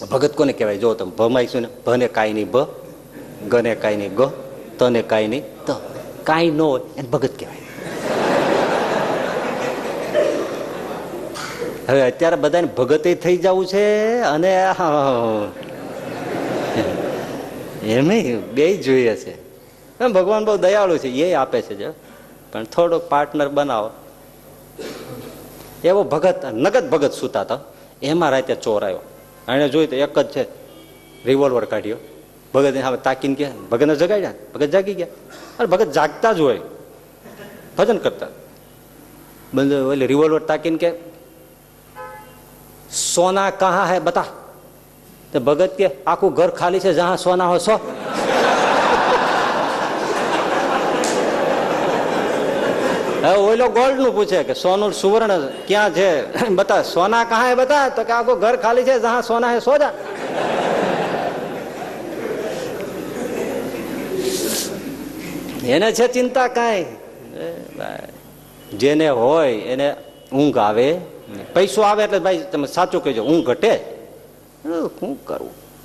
ભગત કોને કહેવાય? જો તમે ભ માઈશું ને, ભને કાંઈ નહીં ભ, ગને કાંઈ નહીં ગ, તને કાંઈ નહીં ત, કાંઈ ન હોય એને ભગત કહેવાય. હવે અત્યારે બધાને ભગતે થઈ જવું છે અને એમ બે જોઈએ છે. ભગવાન બહુ દયાળુ છે, એ આપે છે જો, પણ થોડોક પાર્ટનર બનાવો. એવો ભગત, નગદ ભગત સુતા હતા, એમાં રાતે ચોર આવ્યો. એને જોયું તો એક જ છે, રિવોલ્વર કાઢ્યો. ભગત સામે તાકીને કે ભગતને જગાડ્યા, ભગત જાગી ગયા. અરે ભગત જાગતા જ હોય, ભજન કરતા. ઓલે રિવોલ્વર તાકીને કે સોના કહા હે બતા. તો ભગત કે આખું ઘર ખાલી છે, જહાં સોના હોય સો. હવે ઓલો ગોલ્ડ નું પૂછે કે સોનું સુવર્ણ ક્યાં છે બતા, સોના કહા હે બતા. તો કે આખું ઘર ખાલી છે, જહાં સોના હે સો જા. એને છે ચિંતા કાંઈ, જેને હોય એને ઊંઘ આવે, પૈસો આવે એટલે ભાઈ તમે સાચું કહેજો ઊંઘ ઘટે. શું કરવું?